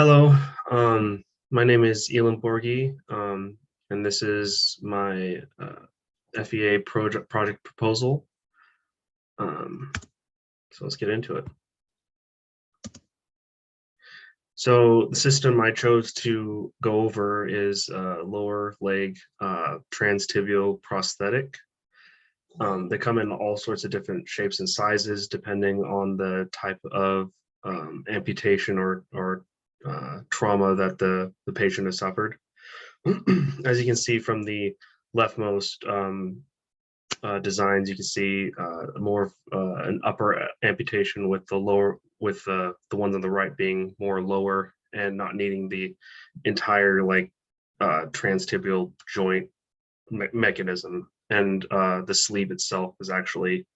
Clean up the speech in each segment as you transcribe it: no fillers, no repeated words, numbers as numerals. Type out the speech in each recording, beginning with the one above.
Hello, my name is Elam Borgi, and this is my FEA project proposal. So let's get into it. So the system I chose to go over is lower leg trans-tibial prosthetic. They come in all sorts of different shapes and sizes depending on the type of amputation or trauma that the patient has suffered. As you can see from the leftmost designs, you can see more an upper amputation with the lower, with the ones on the right being more lower and not needing the entire like trans-tibial joint mechanism. And the sleeve itself is actually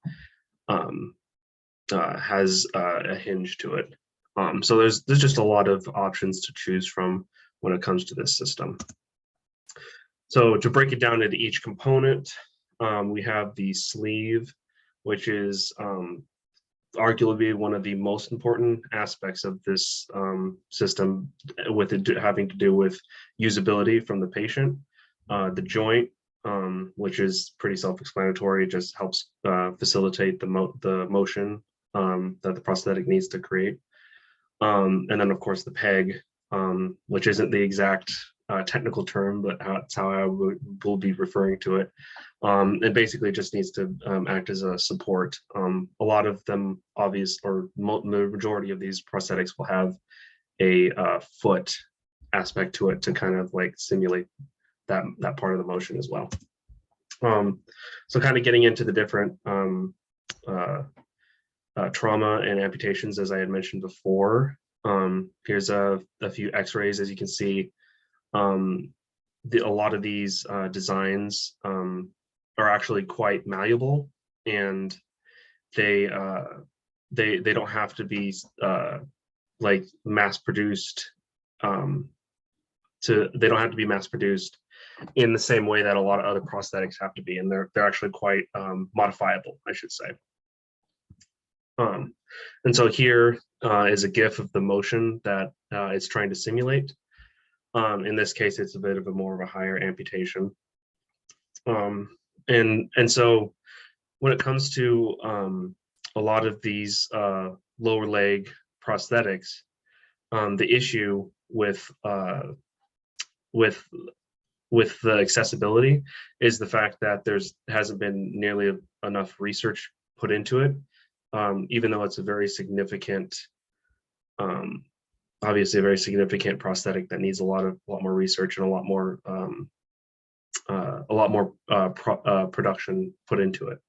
has a hinge to it. So there's just a lot of options to choose from when it comes to this system. So to break it down into each component, we have the sleeve, which is arguably one of the most important aspects of this system, with it having to do with usability from the patient. The joint, which is pretty self-explanatory, just helps facilitate the motion that the prosthetic needs to create. And then of course the peg, which isn't the exact technical term, but that's how I will be referring to it. It basically just needs to act as a support. A lot of them, the majority of these prosthetics will have a foot aspect to it to kind of like simulate that part of the motion as well. So kind of getting into the different trauma and amputations, as I had mentioned before. Here's a few x-rays. As you can see, a lot of these designs are actually quite malleable, and they don't have to be like mass produced they don't have to be mass produced in the same way that a lot of other prosthetics have to be, and they're actually quite modifiable, I should say. And so here is a GIF of the motion that it's trying to simulate. In this case, it's a bit of more of a higher amputation. And so when it comes to a lot of these lower leg prosthetics, the issue with the accessibility is the fact that hasn't been nearly enough research put into it. Even though it's a very significant, obviously a very significant prosthetic that needs a lot more research and a lot more production put into it.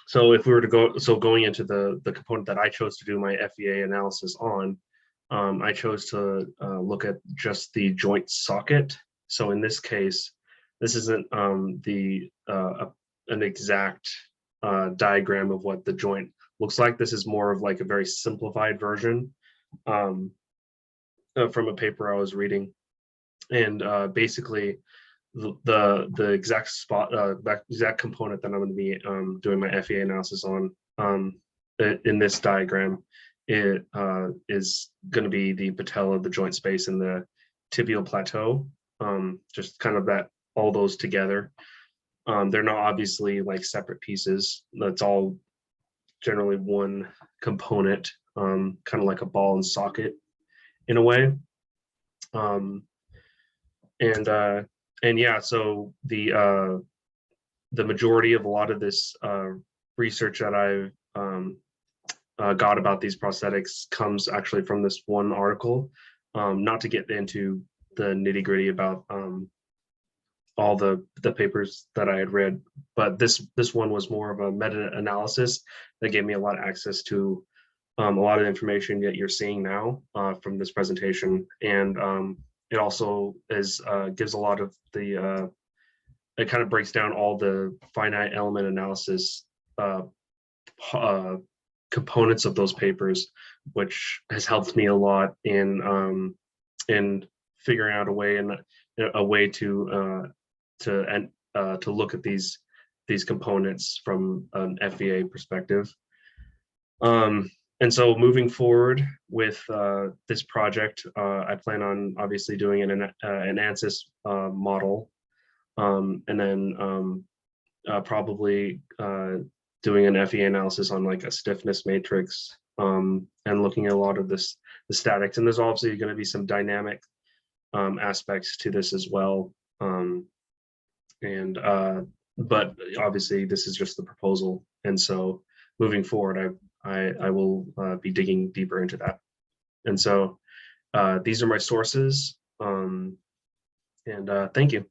So if we were to going into the component that I chose to do my FEA analysis on, I chose to look at just the joint socket. So in this case, this isn't an exact diagram of what the joint looks like. This is more of like a very simplified version from a paper I was reading, and basically the exact exact component that I'm going to be doing my FEA analysis on in this diagram, it is going to be the patella, the joint space, and the tibial plateau. Just kind of all those together. They're not obviously like separate pieces. That's all generally one component, kind of like a ball and socket in a way. And yeah, so the majority of a lot of this research that I've got about these prosthetics comes actually from this one article. Not to get into the nitty-gritty about all the papers that I had read, but this one was more of a meta-analysis that gave me a lot of access to a lot of information that you're seeing now from this presentation. And it also gives a lot of the it kind of breaks down all the finite element analysis components of those papers, which has helped me a lot in figuring out a way to look at these components from an FEA perspective. And so moving forward with this project, I plan on obviously doing an ANSYS model, and then probably doing an FE analysis on like a stiffness matrix, and looking at a lot of the statics. And there's obviously going to be some dynamic aspects to this as well. But obviously this is just the proposal. And so moving forward, I will be digging deeper into that. And so these are my sources. And thank you.